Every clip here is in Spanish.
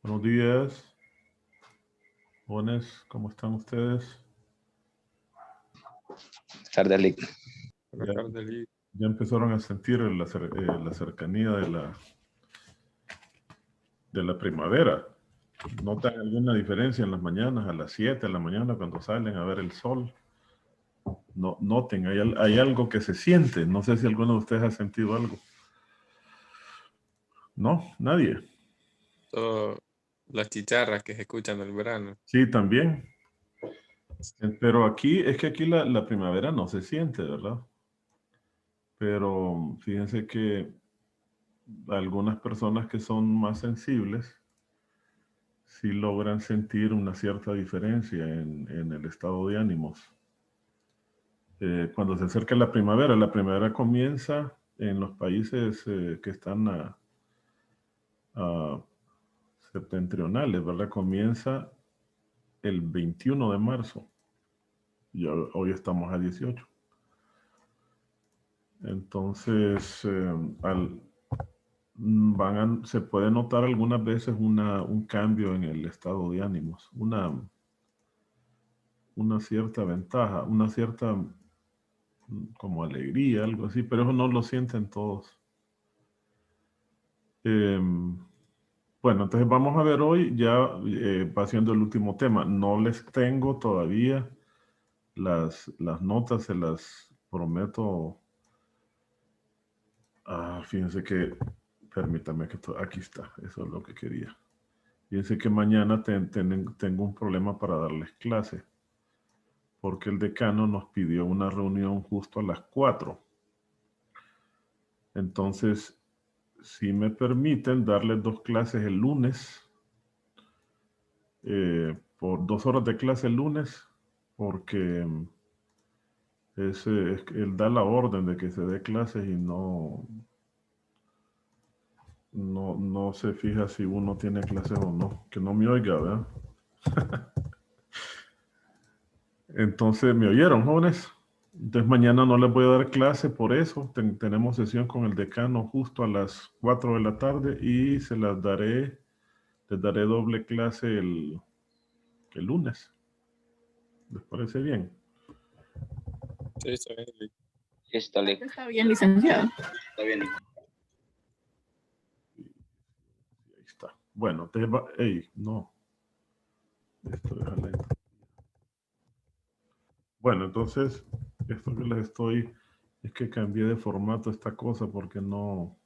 Buenos días, jóvenes, ¿cómo están ustedes? Tarde, Lick. Ya, ya empezaron a sentir la cercanía de la primavera. ¿Notan alguna diferencia en las mañanas, a las 7 de la mañana, cuando salen a ver el sol? No, noten, hay algo que se siente. No sé si alguno de ustedes ha sentido algo. ¿No? ¿Nadie? Todo las chicharras que se escuchan en el verano. Sí, también. Pero aquí, es que aquí la primavera no se siente, ¿verdad? Pero fíjense que algunas personas que son más sensibles sí logran sentir una cierta diferencia en el estado de ánimos. Cuando se acerca la primavera comienza en los países que están a septentrionales, ¿verdad? Comienza el 21 de marzo y hoy estamos a 18. Entonces, se puede notar algunas veces un cambio en el estado de ánimos, una cierta ventaja, una cierta como alegría, algo así, pero eso no lo sienten todos. Bueno, entonces vamos a ver hoy, ya va siendo el último tema. No les tengo todavía las notas, se las prometo. Fíjense que, permítame que aquí está, eso es lo que quería. Fíjense que mañana tengo un problema para darles clase, porque el decano nos pidió una reunión justo a las 4. Entonces, si me permiten darles 2 clases el lunes, por 2 horas de clase el lunes, porque él da la orden de que se dé clases y no se fija si uno tiene clases o no. Que no me oiga, ¿verdad? Entonces, ¿me oyeron, jóvenes? Entonces mañana no les voy a dar clase por eso. Tenemos sesión con el decano justo a las 4 de la tarde y les daré doble clase el lunes. ¿Les parece bien? Sí, está bien. Listo, Lick. Está bien, licenciado. Está bien. Ahí está. Bueno, ¡ey! No. Esto es lento. Bueno, entonces, esto que les estoy... Es que cambié de formato esta cosa porque no...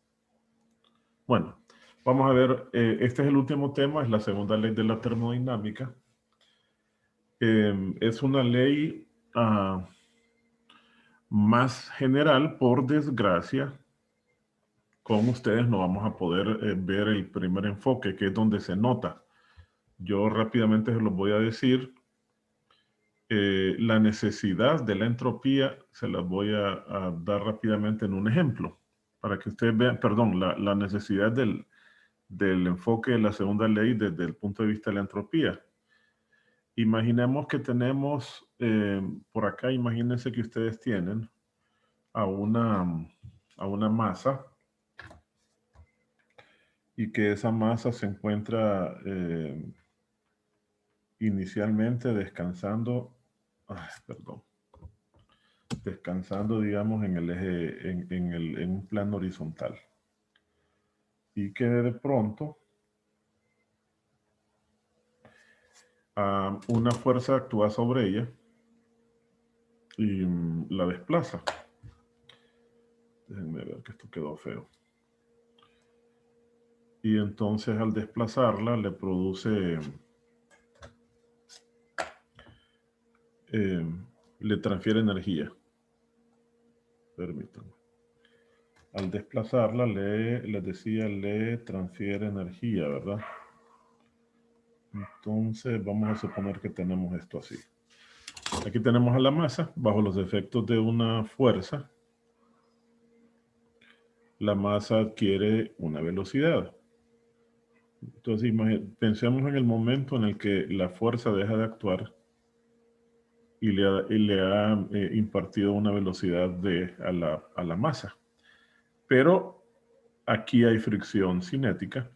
Bueno, vamos a ver. Este es el último tema, es la segunda ley de la termodinámica. Es una ley más general, por desgracia. Con ustedes no vamos a poder ver el primer enfoque, que es donde se nota. Yo rápidamente se los voy a decir. La necesidad de la entropía se las voy a dar rápidamente en un ejemplo. Para que ustedes vean, perdón, la necesidad del enfoque de la segunda ley desde el punto de vista de la entropía. Imaginemos que tenemos, por acá, imagínense que ustedes tienen a una masa y que esa masa se encuentra inicialmente descansando, descansando, digamos, en el eje, en un plano horizontal. Y que de pronto una fuerza actúa sobre ella y la desplaza. Déjenme ver que esto quedó feo. Y entonces al desplazarla le produce, le transfiere energía. Permítanme. Al desplazarla, les decía, le transfiere energía, ¿verdad? Entonces vamos a suponer que tenemos esto así. Aquí tenemos a la masa bajo los efectos de una fuerza. La masa adquiere una velocidad. Entonces pensemos en el momento en el que la fuerza deja de actuar y le ha impartido una velocidad a la masa. Pero aquí hay fricción cinética.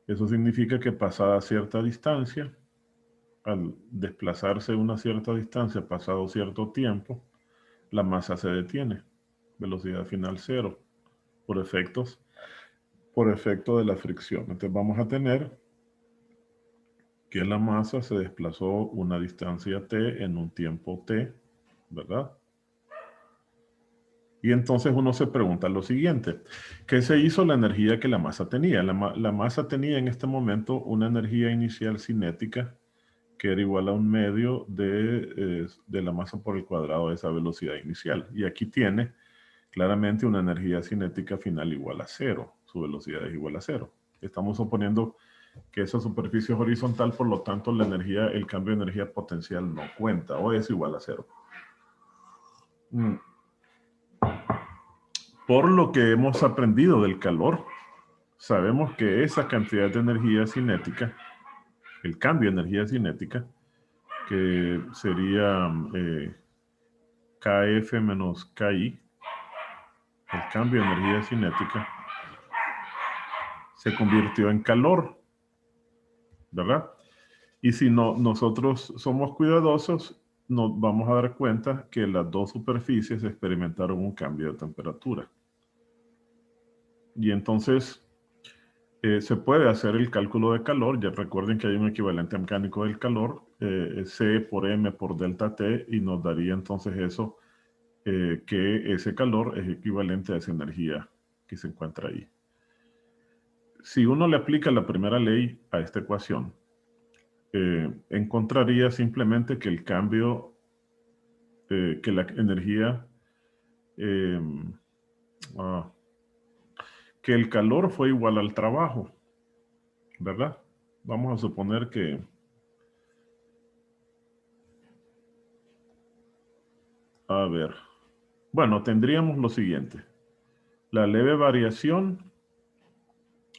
Eso significa que pasada cierta distancia, al desplazarse una cierta distancia, pasado cierto tiempo, la masa se detiene. Velocidad final cero, por efecto de la fricción. Entonces vamos a tener que la masa se desplazó una distancia t en un tiempo t, ¿verdad? Y entonces uno se pregunta lo siguiente: ¿qué se hizo la energía que la masa tenía? La masa tenía en este momento una energía inicial cinética que era igual a un medio de la masa por el cuadrado de esa velocidad inicial. Y aquí tiene claramente una energía cinética final igual a cero. Su velocidad es igual a cero. Estamos suponiendo que esa superficie es horizontal, por lo tanto el cambio de energía potencial no cuenta, o es igual a cero. Por lo que hemos aprendido del calor, sabemos que esa cantidad de energía cinética, el cambio de energía cinética, que sería Kf menos Ki, el cambio de energía cinética, se convirtió en calor, ¿verdad? Y si nosotros somos cuidadosos, nos vamos a dar cuenta que las dos superficies experimentaron un cambio de temperatura. Y entonces se puede hacer el cálculo de calor. Ya recuerden que hay un equivalente mecánico del calor, C por M por delta T, y nos daría entonces eso, que ese calor es equivalente a esa energía que se encuentra ahí. Si uno le aplica la primera ley a esta ecuación, encontraría simplemente que el cambio, que la energía, que el calor fue igual al trabajo, ¿verdad? Vamos a suponer que a ver, bueno, tendríamos lo siguiente: la leve variación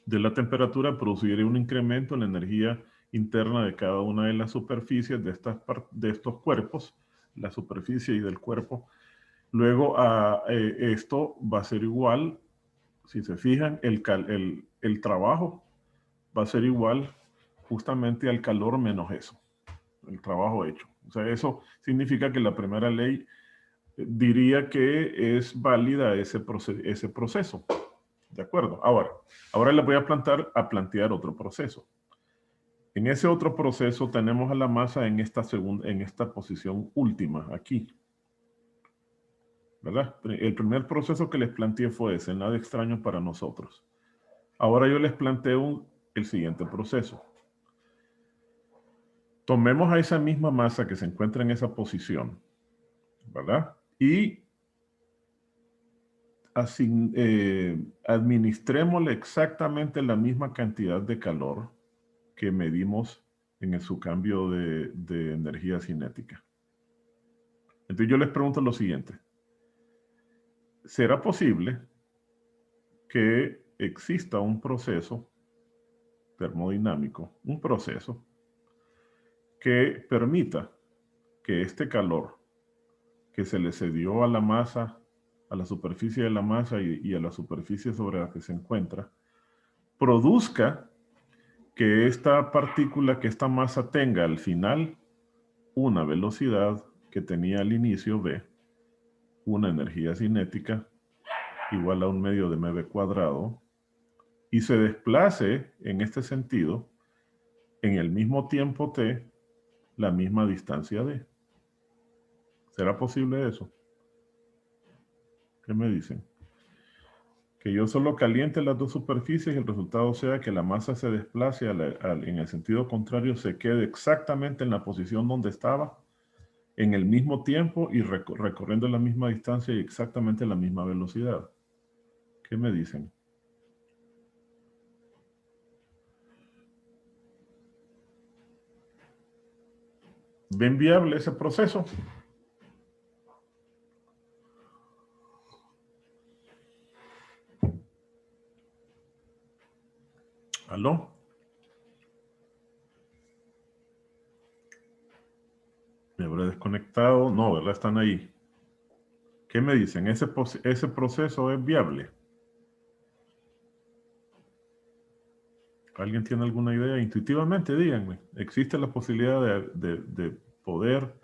de la temperatura produciría un incremento en la energía interna de cada una de las superficies de estos cuerpos, la superficie y del cuerpo. Luego esto va a ser igual, si se fijan, el trabajo va a ser igual justamente al calor menos eso, el trabajo hecho. O sea, eso significa que la primera ley diría que es válida ese proceso. ¿De acuerdo? Ahora les voy a plantear otro proceso. En ese otro proceso tenemos a la masa en esta posición última, aquí, ¿verdad? El primer proceso que les planteé fue ese, nada extraño para nosotros. Ahora yo les planteo el siguiente proceso. Tomemos a esa misma masa que se encuentra en esa posición, ¿verdad? Y administrémosle exactamente la misma cantidad de calor que medimos en su cambio de energía cinética. Entonces yo les pregunto lo siguiente: ¿será posible que exista un proceso termodinámico, un proceso que permita que este calor que se le cedió a la masa, a la superficie de la masa y a la superficie sobre la que se encuentra, produzca que esta partícula, que esta masa tenga al final una velocidad que tenía al inicio v, una energía cinética igual a un medio de mv cuadrado, y se desplace en este sentido en el mismo tiempo t la misma distancia d? ¿Será posible eso? ¿Qué me dicen? Que yo solo caliente las dos superficies y el resultado sea que la masa se desplace en el sentido contrario, se quede exactamente en la posición donde estaba, en el mismo tiempo y recorriendo la misma distancia y exactamente la misma velocidad. ¿Qué me dicen? ¿Ven viable ese proceso? ¿Aló? ¿Me habré desconectado? No, ¿verdad? Están ahí. ¿Qué me dicen? ¿Ese proceso es viable? ¿Alguien tiene alguna idea? Intuitivamente, díganme. ¿Existe la posibilidad de poder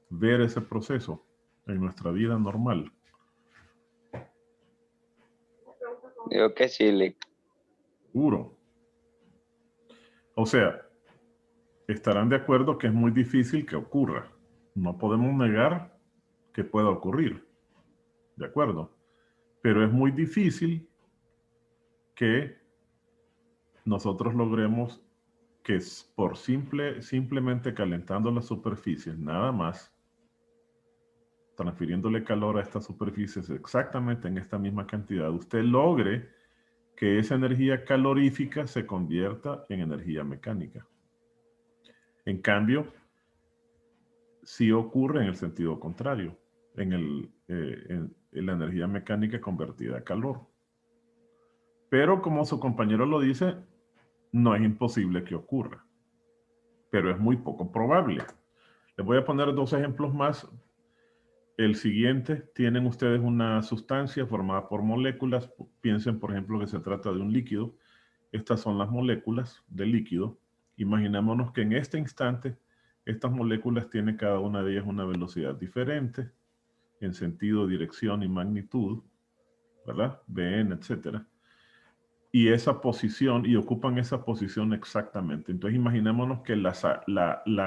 ver ese proceso en nuestra vida normal? Digo que sí, Lick. Seguro. O sea, estarán de acuerdo que es muy difícil que ocurra. No podemos negar que pueda ocurrir. ¿De acuerdo? Pero es muy difícil que nosotros logremos que por simplemente calentando las superficies, nada más, transfiriéndole calor a estas superficies exactamente en esta misma cantidad, usted logre que esa energía calorífica se convierta en energía mecánica. En cambio, sí ocurre en el sentido contrario, en la energía mecánica convertida a calor. Pero como su compañero lo dice, no es imposible que ocurra, pero es muy poco probable. Les voy a poner dos ejemplos más. El siguiente, tienen ustedes una sustancia formada por moléculas. Piensen, por ejemplo, que se trata de un líquido. Estas son las moléculas del líquido. Imaginémonos que en este instante, estas moléculas tienen cada una de ellas una velocidad diferente en sentido, dirección y magnitud, ¿verdad? Vn, etcétera. Y esa posición, y ocupan esa posición exactamente. Entonces imaginémonos que la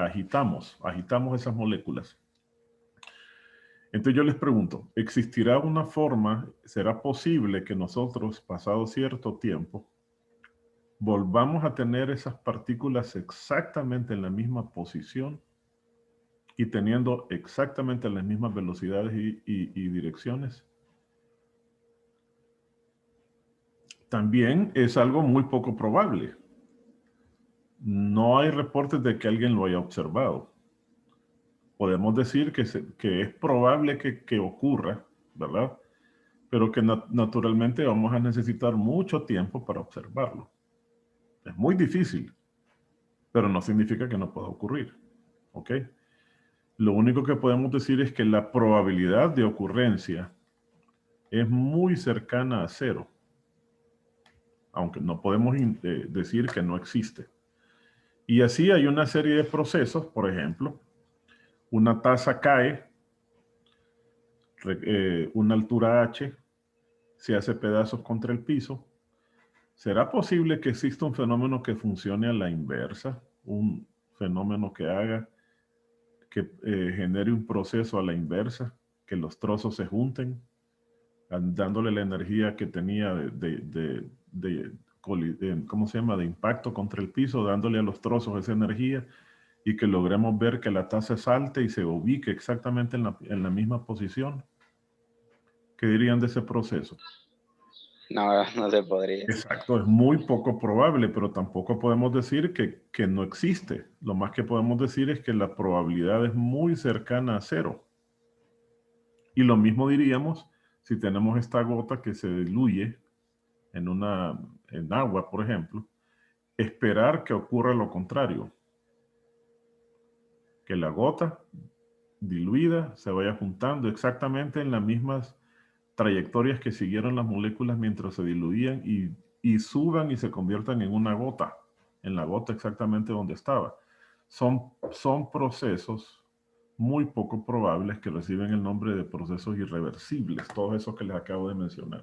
agitamos esas moléculas. Entonces yo les pregunto, ¿existirá una forma, será posible que nosotros, pasado cierto tiempo, volvamos a tener esas partículas exactamente en la misma posición y teniendo exactamente las mismas velocidades y direcciones? También es algo muy poco probable. No hay reportes de que alguien lo haya observado. Podemos decir que es probable que ocurra, ¿verdad? Pero que naturalmente vamos a necesitar mucho tiempo para observarlo. Es muy difícil, pero no significa que no pueda ocurrir, ¿ok? Lo único que podemos decir es que la probabilidad de ocurrencia es muy cercana a cero, aunque no podemos decir que no existe. Y así hay una serie de procesos, por ejemplo, una taza cae, una altura h, se hace pedazos contra el piso. ¿Será posible que exista un fenómeno que funcione a la inversa? Un fenómeno que haga, que genere un proceso a la inversa, que los trozos se junten, dándole la energía que tenía ¿cómo se llama?, de impacto contra el piso, dándole a los trozos esa energía y que logremos ver que la taza salte y se ubique exactamente en la misma posición. ¿Qué dirían de ese proceso? No, no se podría. Exacto, es muy poco probable, pero tampoco podemos decir que no existe. Lo más que podemos decir es que la probabilidad es muy cercana a cero. Y lo mismo diríamos si tenemos esta gota que se diluye en agua, por ejemplo, esperar que ocurra lo contrario. Que la gota diluida se vaya juntando exactamente en las mismas trayectorias que siguieron las moléculas mientras se diluían y suban y se conviertan en una gota, en la gota exactamente donde estaba. Son procesos muy poco probables que reciben el nombre de procesos irreversibles, todos esos que les acabo de mencionar.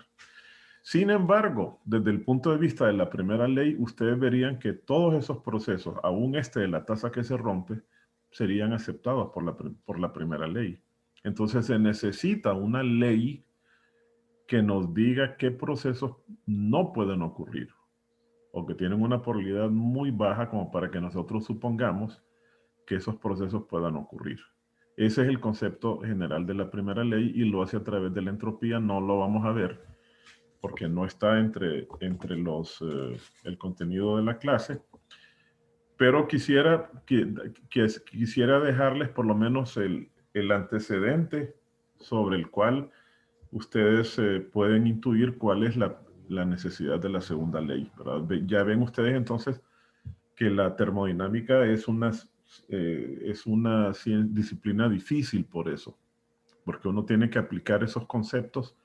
Sin embargo, desde el punto de vista de la primera ley, ustedes verían que todos esos procesos, aún este de la taza que se rompe, serían aceptados por la primera ley. Entonces se necesita una ley que nos diga qué procesos no pueden ocurrir o que tienen una probabilidad muy baja como para que nosotros supongamos que esos procesos puedan ocurrir. Ese es el concepto general de la primera ley y lo hace a través de la entropía. No lo vamos a ver porque no está entre el contenido de la clase, pero quisiera dejarles por lo menos el antecedente sobre el cual ustedes pueden intuir cuál es la necesidad de la segunda ley, ¿verdad? Ya ven ustedes entonces que la termodinámica es una disciplina difícil por eso, porque uno tiene que aplicar esos conceptos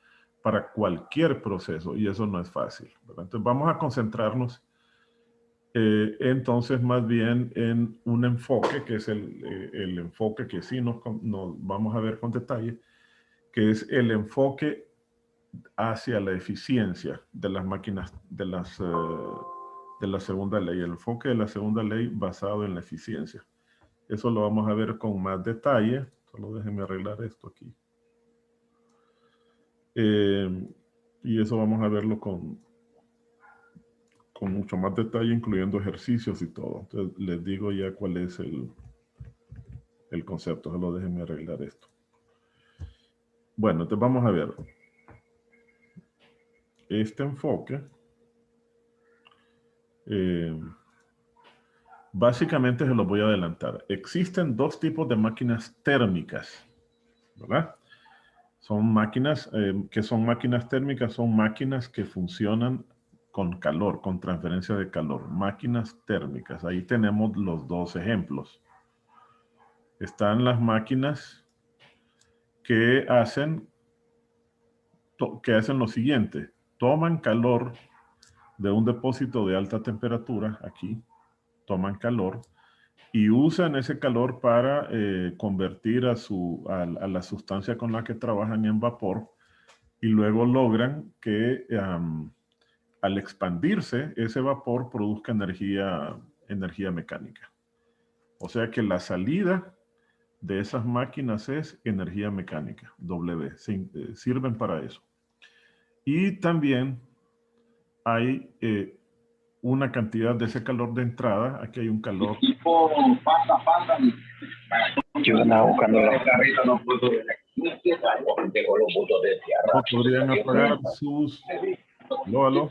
para cualquier proceso y eso no es fácil, ¿verdad? Entonces vamos a concentrarnos entonces más bien en un enfoque, que es el enfoque que sí nos vamos a ver con detalle, que es el enfoque hacia la eficiencia de las máquinas de la segunda ley, el enfoque de la segunda ley basado en la eficiencia. Eso lo vamos a ver con más detalle. Solo déjenme arreglar esto aquí. Y eso vamos a verlo con mucho más detalle, incluyendo ejercicios y todo. Entonces, les digo ya cuál es el concepto. Solo déjenme arreglar esto. Bueno, entonces vamos a ver. Este enfoque básicamente se los voy a adelantar. Existen dos tipos de máquinas térmicas, ¿verdad? Son máquinas que son máquinas térmicas, son máquinas que funcionan con calor, con transferencia de calor. Máquinas térmicas. Ahí tenemos los dos ejemplos. Están las máquinas que hacen lo siguiente. Toman calor de un depósito de alta temperatura, aquí, toman calor, y usan ese calor para convertir a la sustancia con la que trabajan en vapor, y luego logran que al expandirse ese vapor produzca energía mecánica. O sea que la salida de esas máquinas es energía mecánica, W, sirven para eso. Y también hay una cantidad de ese calor de entrada. Aquí hay un calor. Yo andaba buscando la carrito, no puedo ver. Podrían apagar sus... ¿Aló?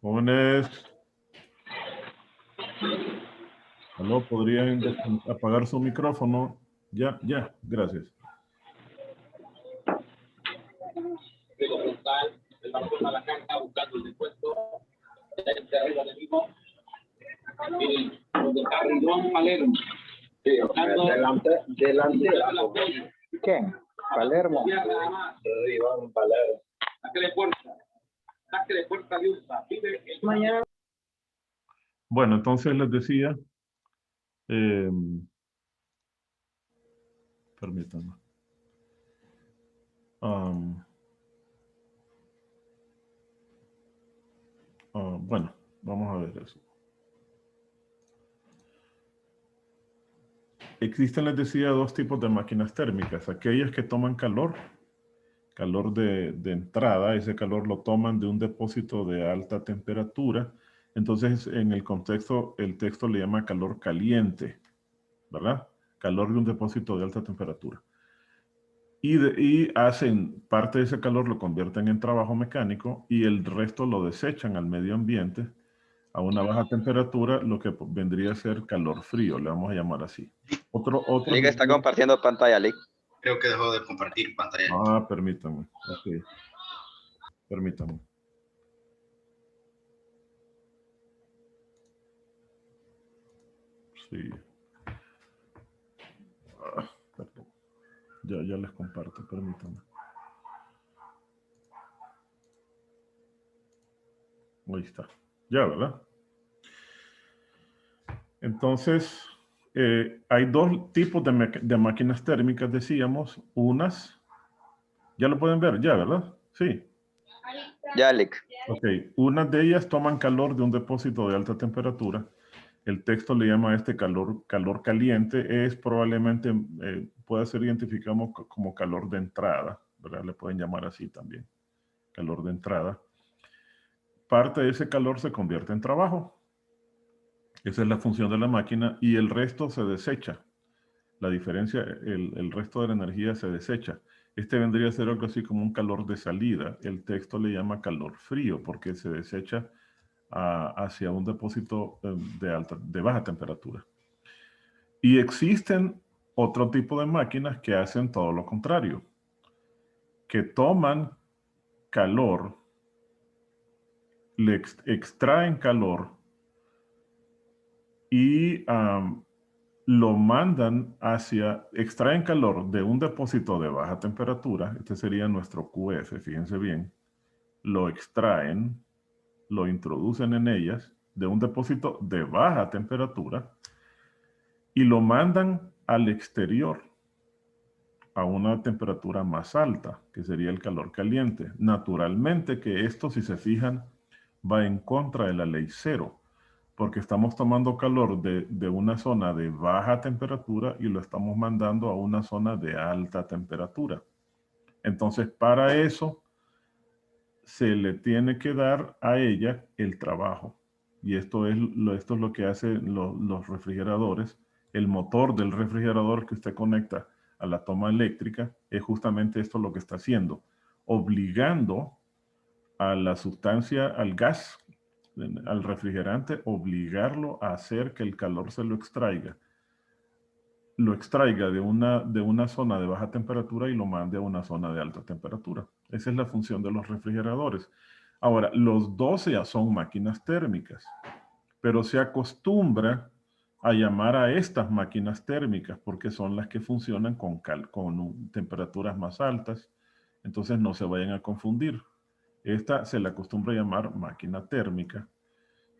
Jóvenes. ¿Aló? ¿Podrían apagar su micrófono? Ya, gracias. delantero. ¿Quién? Palermo. Iván Palermo. Mañana. Bueno, entonces les decía, permítanme. Bueno, vamos a ver eso. Existen, les decía, dos tipos de máquinas térmicas. Aquellas que toman calor de entrada, ese calor lo toman de un depósito de alta temperatura. Entonces, en el contexto, el texto le llama calor caliente, ¿verdad? Calor de un depósito de alta temperatura. Y hacen parte de ese calor, lo convierten en trabajo mecánico y el resto lo desechan al medio ambiente a una baja temperatura, lo que vendría a ser calor frío, le vamos a llamar así. Otro Lick está compartiendo pantalla, Lick. Creo que dejó de compartir pantalla. Permítame. Ok. Permítame. Sí. Perdón. Ya les comparto, permítame. Ahí está. Ya, ¿verdad? Entonces, hay dos tipos de máquinas térmicas, decíamos. Unas, ya lo pueden ver, ya, ¿verdad? Sí. Ya, Lick. Ok. Unas de ellas toman calor de un depósito de alta temperatura. El texto le llama a este calor caliente. Es probablemente, puede ser identificado como calor de entrada, ¿verdad? Le pueden llamar así también. Calor de entrada. Parte de ese calor se convierte en trabajo. Esa es la función de la máquina y el resto se desecha. La diferencia, el resto de la energía se desecha. Este vendría a ser algo así como un calor de salida. El texto le llama calor frío porque se desecha hacia un depósito de baja temperatura. Y existen otro tipo de máquinas que hacen todo lo contrario, que toman calor, le extraen calor y lo mandan extraen calor de un depósito de baja temperatura, este sería nuestro QF, fíjense bien, lo extraen, lo introducen en ellas de un depósito de baja temperatura y lo mandan al exterior a una temperatura más alta, que sería el calor caliente. Naturalmente que esto, si se fijan, va en contra de la ley cero, porque estamos tomando calor de una zona de baja temperatura y lo estamos mandando a una zona de alta temperatura. Entonces, para eso, se le tiene que dar a ella el trabajo. Y esto es lo que hacen los refrigeradores. El motor del refrigerador que usted conecta a la toma eléctrica es justamente esto lo que está haciendo, obligando a la sustancia, al gas, al refrigerante, obligarlo a hacer que el calor se lo extraiga de una zona de baja temperatura y lo mande a una zona de alta temperatura. Esa es la función de los refrigeradores. Ahora, los 12 ya son máquinas térmicas, pero se acostumbra a llamar a estas máquinas térmicas porque son las que funcionan con temperaturas más altas. Entonces no se vayan a confundir. Esta se le acostumbra a llamar máquina térmica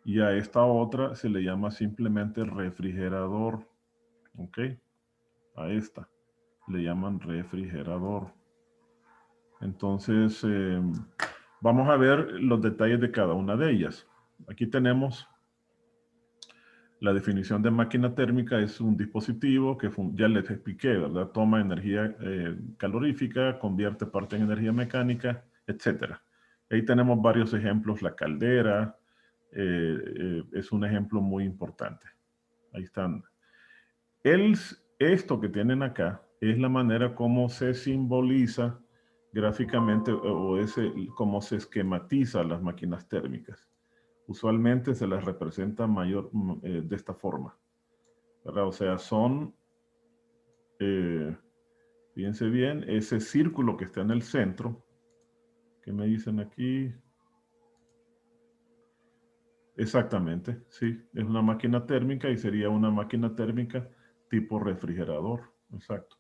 y a esta otra se le llama simplemente refrigerador. ¿Ok? A esta le llaman refrigerador. Entonces, vamos a ver los detalles de cada una de ellas. Aquí tenemos la definición de máquina térmica. Es un dispositivo que ya les expliqué, ¿verdad? Toma energía calorífica, convierte parte en energía mecánica, etc. Ahí tenemos varios ejemplos. La caldera es un ejemplo muy importante. Ahí están. Esto que tienen acá es la manera como se simboliza gráficamente o cómo se esquematiza las máquinas térmicas. Usualmente se las representa de esta forma, ¿verdad? O sea, son, fíjense bien, ese círculo que está en el centro, ¿qué me dicen aquí? Exactamente, sí, es una máquina térmica y sería una máquina térmica tipo refrigerador, exacto,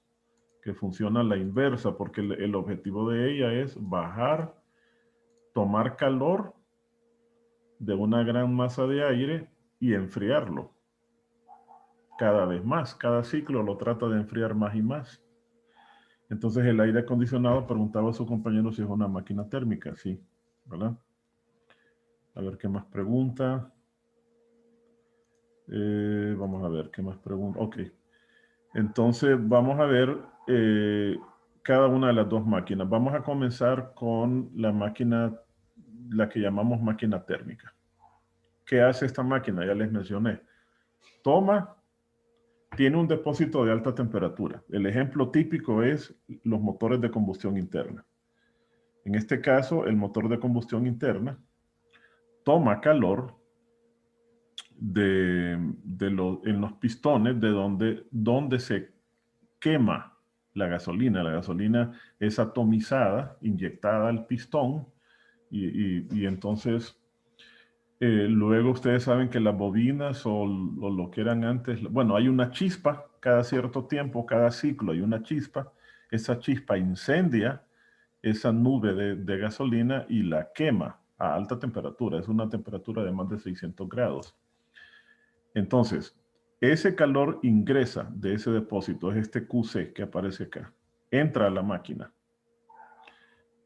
que funciona a la inversa porque el objetivo de ella es tomar calor de una gran masa de aire y enfriarlo cada vez más. Cada ciclo lo trata de enfriar más y más. Entonces el aire acondicionado, preguntaba a su compañero si es una máquina térmica, sí, ¿verdad? A ver qué más pregunta. Vamos a ver qué más pregunta. Ok. Entonces vamos a ver cada una de las dos máquinas. Vamos a comenzar con la máquina, la que llamamos máquina térmica. ¿Qué hace esta máquina? Ya les mencioné. Tiene un depósito de alta temperatura. El ejemplo típico es los motores de combustión interna. En este caso, el motor de combustión interna toma calor en los pistones donde se quema la gasolina. La gasolina es atomizada, inyectada al pistón y entonces luego ustedes saben que las bobinas o lo que eran antes, bueno, hay una chispa cada cierto tiempo, cada ciclo hay una chispa. Esa chispa incendia esa nube de gasolina y la quema a alta temperatura. Es una temperatura de más de 600 grados. Entonces, ese calor ingresa de ese depósito, es este QC que aparece acá. Entra a la máquina.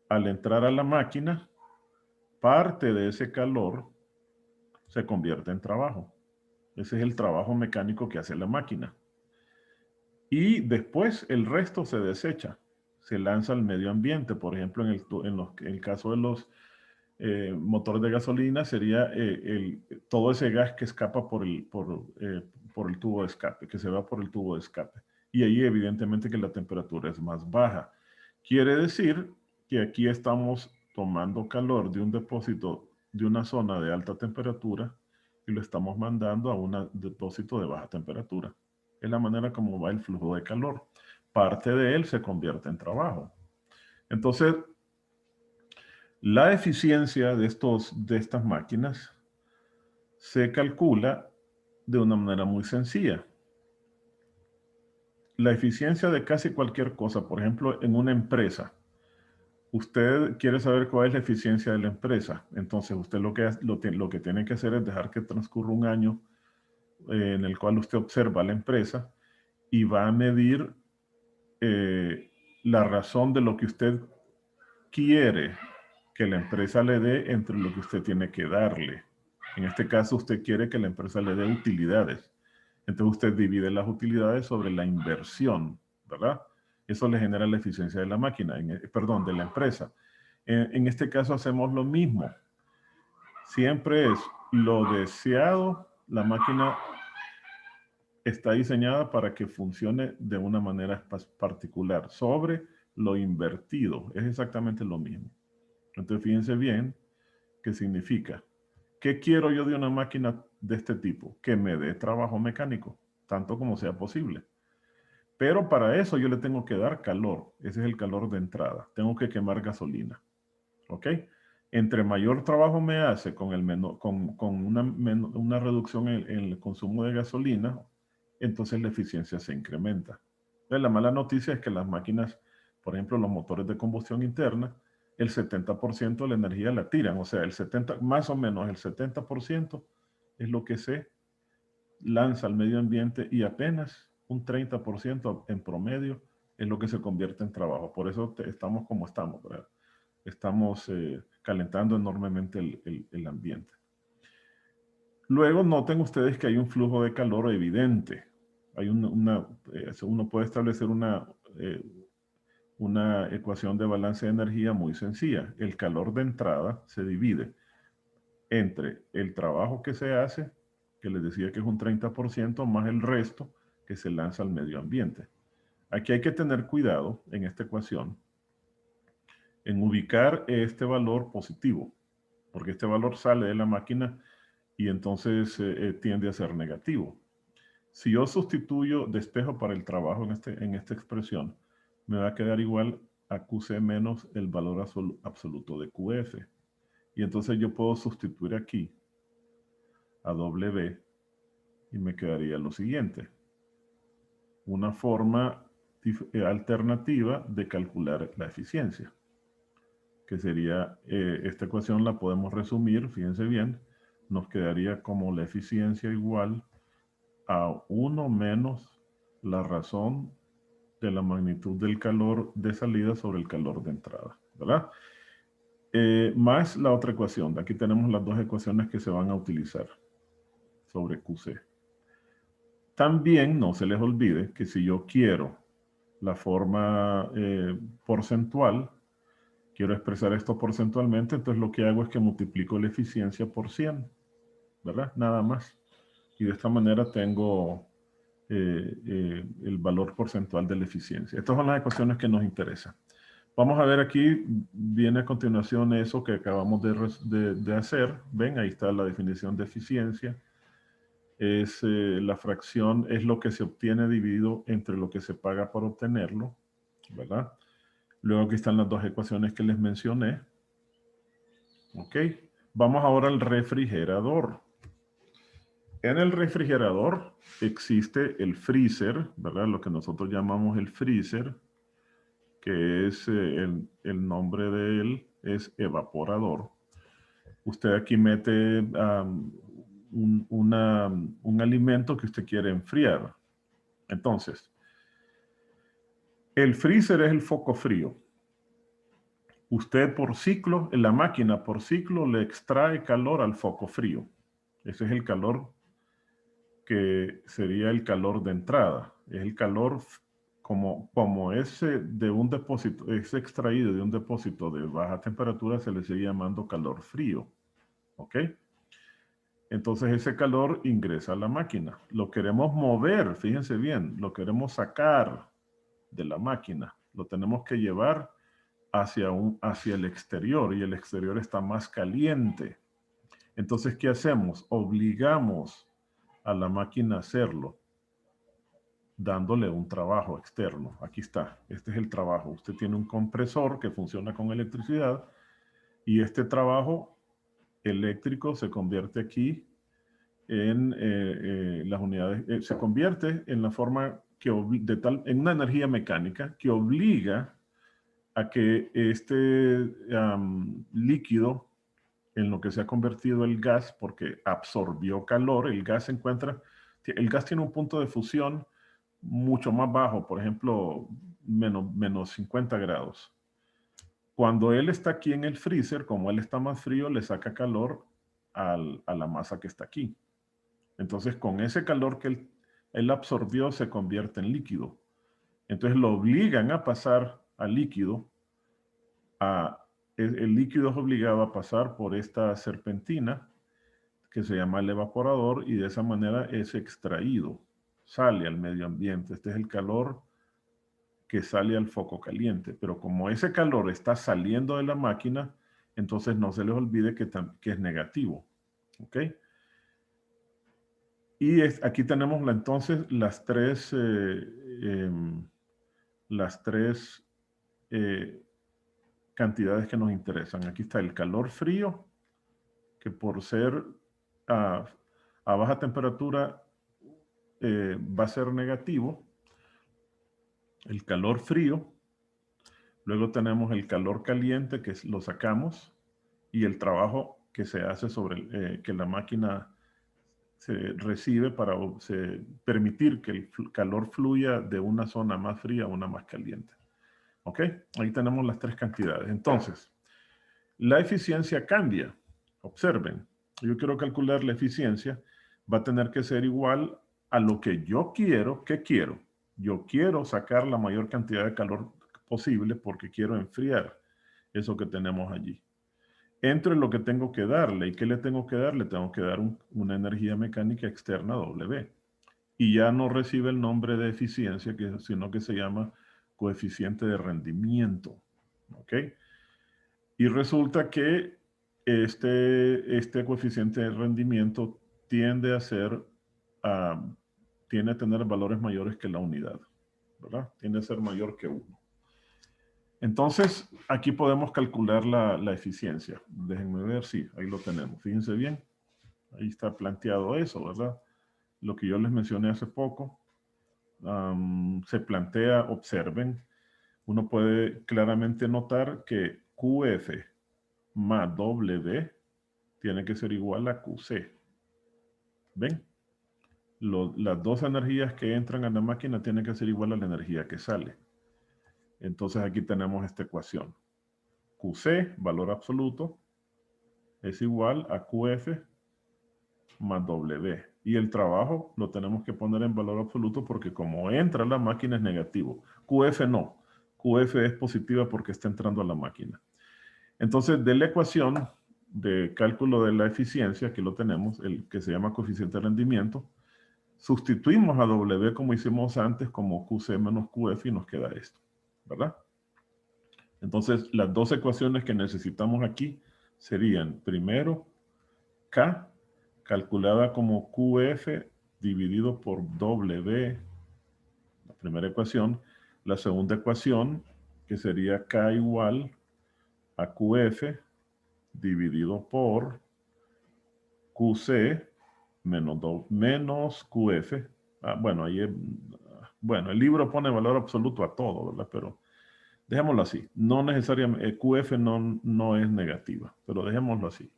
Al entrar a la máquina, parte de ese calor se convierte en trabajo. Ese es el trabajo mecánico que hace la máquina. Y después el resto se desecha, se lanza al medio ambiente. Por ejemplo, en el caso de los motores de gasolina sería todo ese gas que escapa por el tubo de escape, que se va por el tubo de escape. Y ahí evidentemente que la temperatura es más baja. Quiere decir que aquí estamos tomando calor de un depósito de una zona de alta temperatura y lo estamos mandando a un depósito de baja temperatura. Es la manera como va el flujo de calor. Parte de él se convierte en trabajo. Entonces, la eficiencia de estas máquinas se calcula de una manera muy sencilla. la eficiencia de casi cualquier cosa, por ejemplo, en una empresa, usted quiere saber cuál es la eficiencia de la empresa. Entonces, usted lo que tiene que hacer es dejar que transcurra un año en el cual usted observa la empresa y va a medir la razón de lo que usted quiere que la empresa le dé entre lo que usted tiene que darle. En este caso, usted quiere que la empresa le dé utilidades. Entonces, usted divide las utilidades sobre la inversión, ¿verdad? Eso le genera la eficiencia de la máquina, perdón, de la empresa. En este caso hacemos lo mismo. Siempre es lo deseado, la máquina está diseñada para que funcione de una manera particular, sobre lo invertido. Es exactamente lo mismo. Entonces, fíjense bien qué significa. ¿Qué quiero yo de una máquina de este tipo? Que me dé trabajo mecánico, tanto como sea posible. Pero para eso yo le tengo que dar calor. Ese es el calor de entrada. Tengo que quemar gasolina. ¿Ok? Entre mayor trabajo me hace con una reducción en el consumo de gasolina, entonces la eficiencia se incrementa. Entonces, la mala noticia es que las máquinas, por ejemplo, los motores de combustión interna, el 70% de la energía la tiran. O sea, más o menos el 70% es lo que se lanza al medio ambiente y apenas un 30% en promedio es lo que se convierte en trabajo. Por eso estamos como estamos, ¿verdad? Estamos calentando enormemente el ambiente. Luego noten ustedes que hay un flujo de calor evidente. Hay uno puede establecer una ecuación de balance de energía muy sencilla. El calor de entrada se divide entre el trabajo que se hace, que les decía que es un 30%, más el resto que se lanza al medio ambiente. Aquí hay que tener cuidado en esta ecuación en ubicar este valor positivo, porque este valor sale de la máquina y entonces tiende a ser negativo. Si yo sustituyo despejo para el trabajo en esta expresión, me va a quedar igual a QC menos el valor absoluto de QF. Y entonces yo puedo sustituir aquí a W y me quedaría lo siguiente. Una forma alternativa de calcular la eficiencia, que sería, esta ecuación la podemos resumir, fíjense bien, nos quedaría como la eficiencia igual a 1 menos la razón de la magnitud del calor de salida sobre el calor de entrada, ¿verdad? Más la otra ecuación. Aquí tenemos las dos ecuaciones que se van a utilizar sobre QC. También no se les olvide que si yo quiero la forma porcentual, quiero expresar esto porcentualmente, entonces lo que hago es que multiplico la eficiencia por 100, ¿verdad? Nada más. Y de esta manera tengo el valor porcentual de la eficiencia. Estas son las ecuaciones que nos interesan. Vamos a ver aquí, viene a continuación eso que acabamos de hacer. Ven, ahí está la definición de eficiencia. Es la fracción, es lo que se obtiene dividido entre lo que se paga por obtenerlo, ¿verdad? Luego aquí están las dos ecuaciones que les mencioné. Ok, vamos ahora al refrigerador. En el refrigerador existe el freezer, ¿verdad? Lo que nosotros llamamos el freezer, que es el nombre de él es evaporador. Usted aquí mete un alimento que usted quiere enfriar. Entonces, el freezer es el foco frío. Usted por ciclo, en la máquina por ciclo le extrae calor al foco frío. Ese es el calor que sería el calor de entrada. Es el calor como ese de un depósito, es extraído de un depósito de baja temperatura, se le sigue llamando calor frío. ¿Ok? Entonces ese calor ingresa a la máquina. Lo queremos mover, fíjense bien, lo queremos sacar de la máquina. Lo tenemos que llevar hacia el exterior y el exterior está más caliente. Entonces, ¿qué hacemos? Obligamos a la máquina a hacerlo, dándole un trabajo externo. Aquí está, este es el trabajo. Usted tiene un compresor que funciona con electricidad y este trabajo eléctrico se convierte aquí en las unidades, se convierte en la forma en una energía mecánica que obliga a que este líquido, en lo que se ha convertido el gas, porque absorbió calor, el gas tiene un punto de fusión mucho más bajo, por ejemplo, menos 50 grados. Cuando él está aquí en el freezer, como él está más frío, le saca calor a la masa que está aquí. Entonces, con ese calor que él absorbió, se convierte en líquido. Entonces, lo obligan a pasar al líquido. El líquido es obligado a pasar por esta serpentina, que se llama el evaporador, y de esa manera es extraído, sale al medio ambiente. Este es el calor que sale al foco caliente. Pero como ese calor está saliendo de la máquina, entonces no se les olvide que es negativo. ¿Ok? Y aquí tenemos entonces las tres cantidades que nos interesan. Aquí está el calor frío, que por ser a baja temperatura va a ser negativo. El calor frío. Luego tenemos el calor caliente, que lo sacamos, y el trabajo que se hace sobre que la máquina se recibe para permitir que el calor fluya de una zona más fría a una más caliente. ¿Ok? Ahí tenemos las tres cantidades. Entonces, la eficiencia cambia. Observen, yo quiero calcular la eficiencia. Va a tener que ser igual a lo que yo quiero. ¿Qué quiero? Yo quiero sacar la mayor cantidad de calor posible porque quiero enfriar eso que tenemos allí. Entre lo que tengo que darle y qué le tengo que dar, le tengo que dar una energía mecánica externa W. Y ya no recibe el nombre de eficiencia, sino que se llama coeficiente de rendimiento. ¿Ok? Y resulta que este coeficiente de rendimiento tiende a tener valores mayores que la unidad, ¿verdad? Tiende a ser mayor que 1. Entonces, aquí podemos calcular la eficiencia. Déjenme ver, sí, ahí lo tenemos. Fíjense bien, ahí está planteado eso, ¿verdad? Lo que yo les mencioné hace poco. Se plantea, observen, uno puede claramente notar que QF más W tiene que ser igual a QC. ¿Ven? Las dos energías que entran a la máquina tienen que ser igual a la energía que sale. Entonces aquí tenemos esta ecuación. QC, valor absoluto, es igual a QF más W. Y el trabajo lo tenemos que poner en valor absoluto porque como entra a la máquina es negativo. QF no. QF es positiva porque está entrando a la máquina. Entonces, de la ecuación de cálculo de la eficiencia, que lo tenemos, el que se llama coeficiente de rendimiento, sustituimos a W como hicimos antes como QC menos QF y nos queda esto, ¿verdad? Entonces, las dos ecuaciones que necesitamos aquí serían, primero, K, calculada como QF dividido por W, la primera ecuación. La segunda ecuación, que sería K igual a QF dividido por QC menos QF. Bueno, el libro pone valor absoluto a todo, ¿verdad? Pero dejémoslo así. No necesariamente, QF no es negativa, pero dejémoslo así.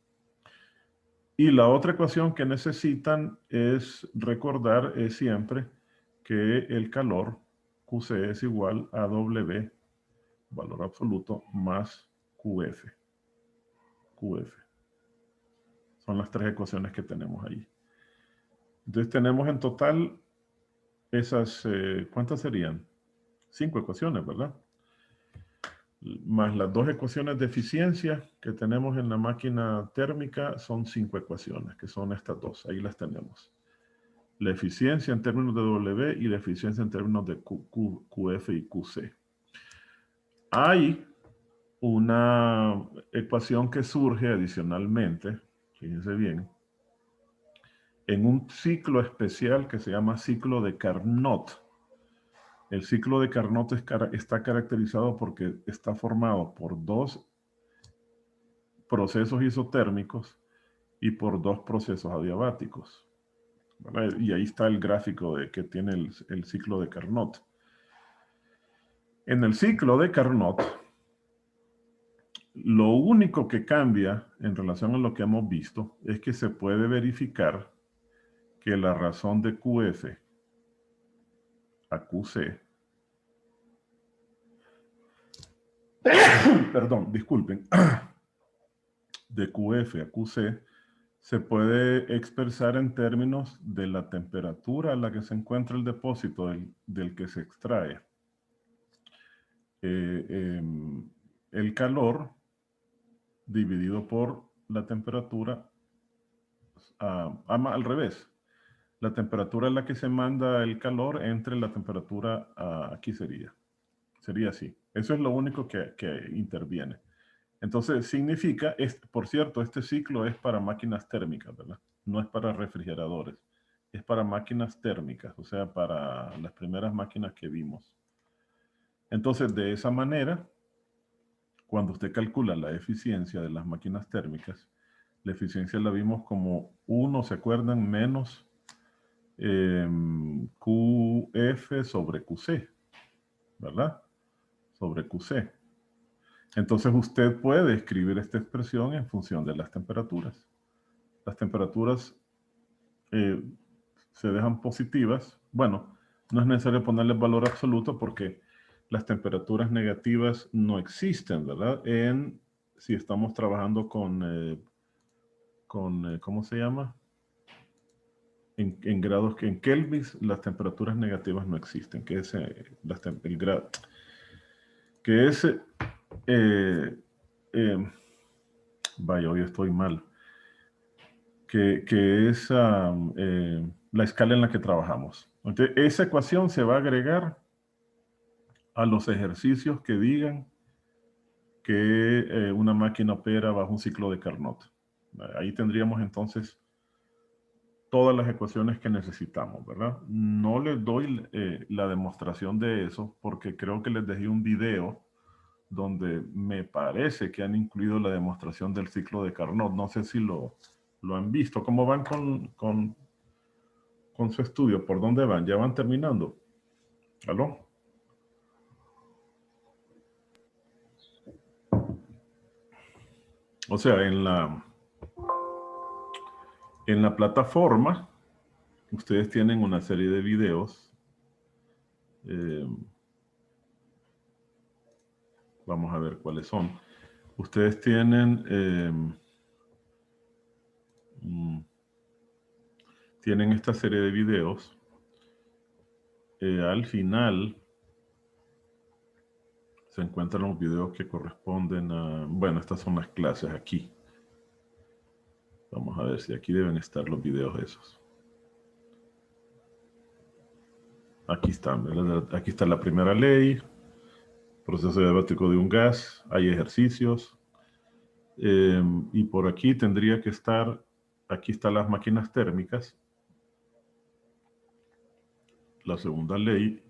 Y la otra ecuación que necesitan es recordar siempre que el calor QC es igual a W, valor absoluto, más QF. QF. Son las tres ecuaciones que tenemos ahí. Entonces tenemos en total esas, ¿cuántas serían? 5 ecuaciones, ¿verdad? Más las dos ecuaciones de eficiencia que tenemos en la máquina térmica son 5 ecuaciones, que son estas dos. Ahí las tenemos. La eficiencia en términos de W y la eficiencia en términos de QF y QC. Hay una ecuación que surge adicionalmente, fíjense bien, en un ciclo especial que se llama ciclo de Carnot. El ciclo de Carnot está caracterizado porque está formado por dos procesos isotérmicos y por dos procesos adiabáticos. ¿verdad? Y ahí está el gráfico de que tiene el ciclo de Carnot. En el ciclo de Carnot, lo único que cambia en relación a lo que hemos visto es que se puede verificar que la razón de QF a QC, perdón, disculpen, de QF a QC se puede expresar en términos de la temperatura a la que se encuentra el depósito del que se extrae. El calor dividido por la temperatura, al revés. La temperatura a la que se manda el calor entre la temperatura, aquí sería así. Eso es lo único que interviene. Entonces significa, por cierto, este ciclo es para máquinas térmicas, ¿verdad? No es para refrigeradores. Es para máquinas térmicas, o sea, para las primeras máquinas que vimos. Entonces, de esa manera, cuando usted calcula la eficiencia de las máquinas térmicas, la eficiencia la vimos como 1, ¿se acuerdan? Menos QF sobre QC, ¿verdad? Sobre QC. Entonces usted puede escribir esta expresión en función de las temperaturas. Las temperaturas se dejan positivas. Bueno, no es necesario ponerle valor absoluto porque las temperaturas negativas no existen, ¿verdad? Si estamos trabajando con ¿cómo se llama? En grados, en kelvins, las temperaturas negativas no existen, que es el grado, que es, vaya, hoy estoy mal, que es la escala en la que trabajamos. Entonces, esa ecuación se va a agregar a los ejercicios que digan que una máquina opera bajo un ciclo de Carnot. Ahí tendríamos entonces todas las ecuaciones que necesitamos, ¿verdad? No les doy la demostración de eso porque creo que les dejé un video donde me parece que han incluido la demostración del ciclo de Carnot. No sé si lo han visto. ¿Cómo van con su estudio? ¿Por dónde van? ¿Ya van terminando? ¿Aló? O sea, en la plataforma, ustedes tienen una serie de videos. Vamos a ver cuáles son. Ustedes tienen esta serie de videos. Al final se encuentran los videos que corresponden a... Bueno, estas son las clases aquí. Vamos a ver si aquí deben estar los videos esos. Aquí están, ¿verdad? Aquí está la primera ley, proceso diabático de un gas, hay ejercicios. Y por aquí tendría que estar, aquí están las máquinas térmicas, la segunda ley.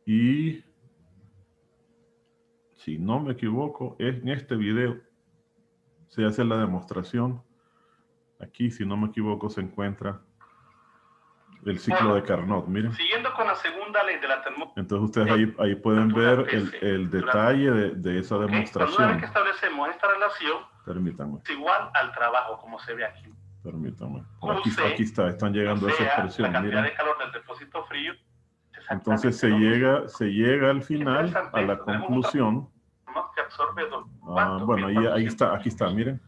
Y si no me equivoco, en este video se hace la demostración. Aquí, si no me equivoco, se encuentra el ciclo de Carnot, miren. Siguiendo con la segunda ley de la termodinámica. Entonces ustedes ahí pueden ver el detalle de esa demostración. Una vez que establecemos esta relación, permítanme. es igual al trabajo, como se ve aquí. Permítanme. Aquí está, están llegando a esa expresión. La cantidad miren. de calor del depósito frío. Entonces se llega al final a la conclusión. Que absorbe bueno, ahí está, aquí está, miren.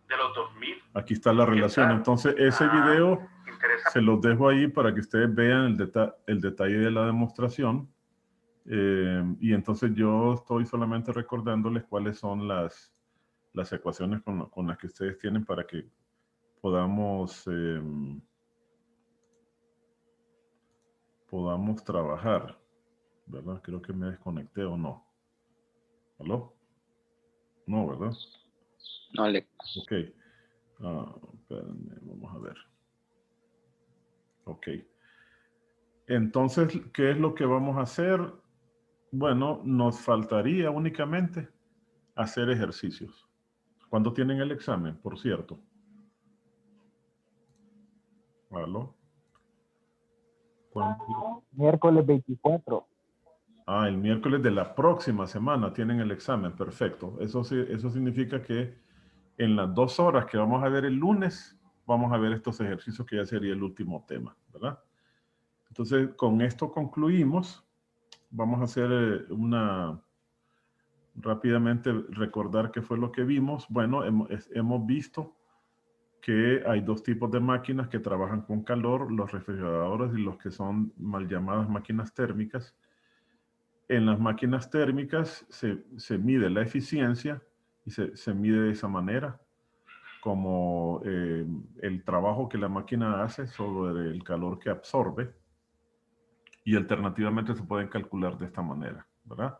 De los 2000. Aquí está la relación. Entonces ese video se los dejo ahí para que ustedes vean el detalle de la demostración. Y entonces yo estoy solamente recordándoles cuáles son las ecuaciones con las que ustedes tienen para que podamos trabajar, ¿verdad? Creo que me desconecté o no. ¿Aló? No, ¿verdad? No, le... Ok. Espérenme, vamos a ver. Ok. Entonces, ¿qué es lo que vamos a hacer? Bueno, nos faltaría únicamente hacer ejercicios. ¿Cuándo tienen el examen, por cierto? ¿Aló? ¿Cuándo? Miércoles 24. Ah, el miércoles de la próxima semana tienen el examen. Perfecto. Eso significa que en las 2 horas que vamos a ver el lunes, vamos a ver estos ejercicios que ya sería el último tema, ¿verdad? Entonces, con esto concluimos. Vamos a hacer rápidamente recordar qué fue lo que vimos. Bueno, hemos visto que hay 2 tipos de máquinas que trabajan con calor, los refrigeradores y los que son mal llamadas máquinas térmicas. En las máquinas térmicas se mide la eficiencia y se mide de esa manera, como el trabajo que la máquina hace sobre el calor que absorbe, y alternativamente se pueden calcular de esta manera, ¿verdad?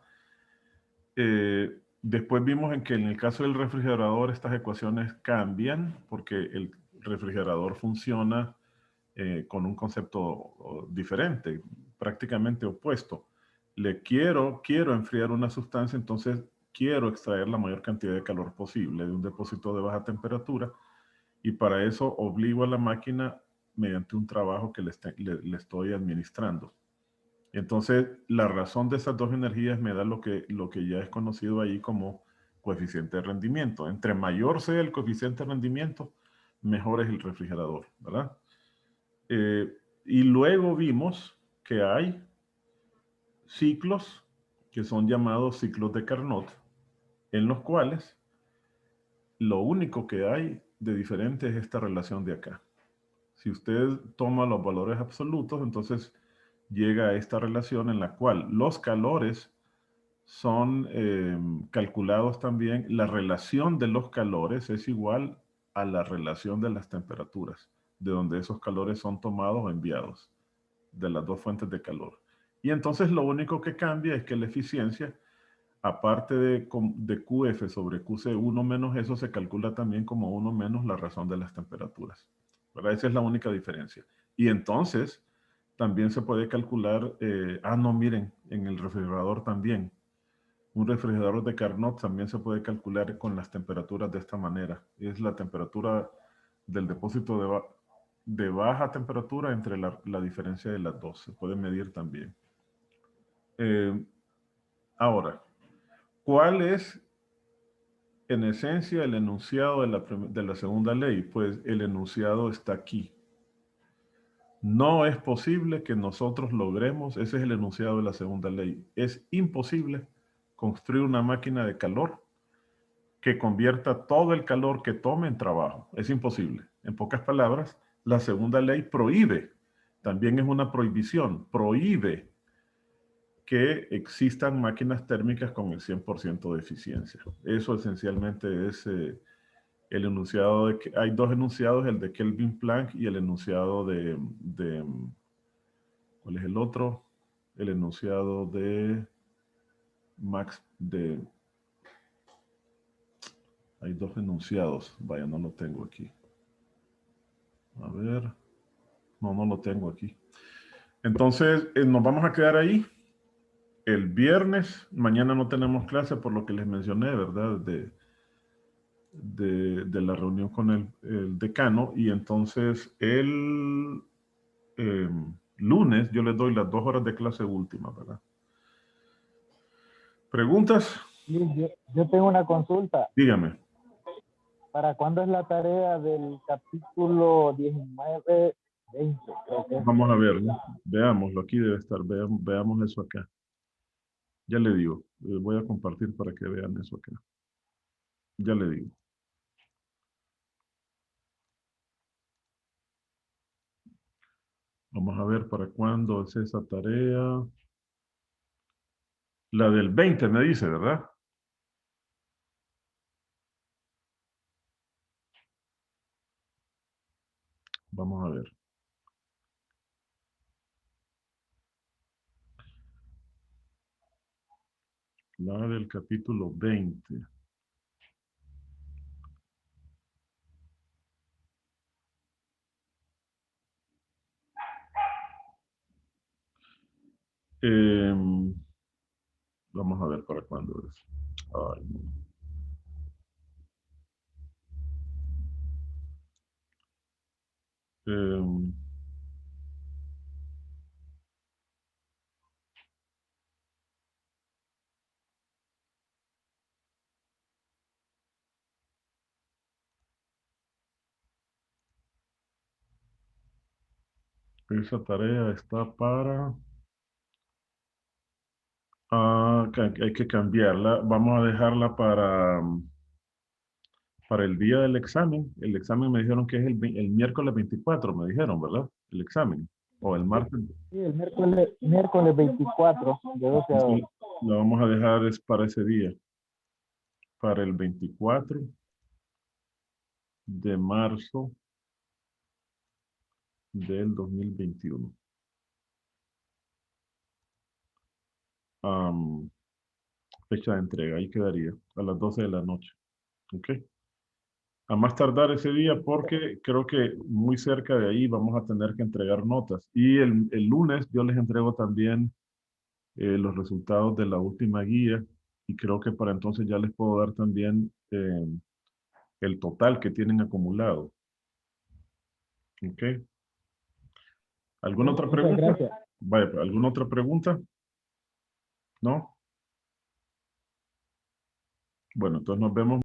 Después vimos en que en el caso del refrigerador estas ecuaciones cambian porque el refrigerador funciona con un concepto diferente, prácticamente opuesto. Quiero enfriar una sustancia, entonces quiero extraer la mayor cantidad de calor posible de un depósito de baja temperatura, y para eso obligo a la máquina mediante un trabajo que le estoy administrando. Entonces, la razón de esas 2 energías me da lo que ya es conocido ahí como coeficiente de rendimiento. Entre mayor sea el coeficiente de rendimiento, mejor es el refrigerador, ¿verdad? Y luego vimos que hay ciclos que son llamados ciclos de Carnot, en los cuales lo único que hay de diferente es esta relación de acá. Si usted toma los valores absolutos, entonces llega a esta relación en la cual los calores son calculados también. La relación de los calores es igual a la relación de las temperaturas, de donde esos calores son tomados o enviados, de las 2 fuentes de calor. Y entonces lo único que cambia es que la eficiencia, aparte de QF sobre QC1 menos eso, se calcula también como 1 menos la razón de las temperaturas, ¿verdad? Esa es la única diferencia. Y entonces también se puede calcular, no, miren, en el refrigerador también. Un refrigerador de Carnot también se puede calcular con las temperaturas de esta manera. Es la temperatura del depósito de baja temperatura entre la diferencia de las 2. Se puede medir también. Ahora, ¿cuál es en esencia el enunciado de la segunda ley? Pues el enunciado está aquí. No es posible que nosotros logremos, ese es el enunciado de la segunda ley, es imposible construir una máquina de calor que convierta todo el calor que tome en trabajo. Es imposible. En pocas palabras, la segunda ley prohíbe, también es una prohibición, prohíbe que existan máquinas térmicas con el 100% de eficiencia. Eso esencialmente es el enunciado de que hay 2 enunciados, el de Kelvin Planck y el enunciado de ¿cuál es el otro? El enunciado de Max, hay 2 enunciados, vaya, no lo tengo aquí. A ver, no lo tengo aquí. Entonces, nos vamos a quedar ahí. El viernes, mañana no tenemos clase por lo que les mencioné, ¿verdad? De la reunión con el decano, y entonces el lunes yo les doy las 2 horas de clase última, ¿verdad? ¿Preguntas? Yo tengo una consulta. Dígame. ¿Para cuándo es la tarea del capítulo 19, 20? Creo que es. Vamos a ver, ¿no? Veámoslo, aquí debe estar, veamos eso acá. Ya le digo, voy a compartir para que vean eso acá. Ya le digo. Vamos a ver para cuándo es esa tarea. La del 20 me dice, ¿verdad? Vamos a ver. La del capítulo 20. Vamos a ver para cuándo es. Ay, no. Esa tarea está para... hay que cambiarla. Vamos a dejarla para el día del examen. El examen me dijeron que es el miércoles 24, me dijeron, ¿verdad? El examen. O el martes. Sí, el miércoles 24, de 12 a 2. Entonces, la vamos a dejar es para ese día. Para el 24 de marzo del 2021. Fecha de entrega, ahí quedaría, a las 12 de la noche. ¿Ok? A más tardar ese día porque creo que muy cerca de ahí vamos a tener que entregar notas. Y el lunes yo les entrego también los resultados de la última guía y creo que para entonces ya les puedo dar también el total que tienen acumulado. ¿Ok? ¿Alguna otra Muchas pregunta? gracias. Vaya, ¿alguna otra pregunta? ¿No? Bueno, entonces nos vemos.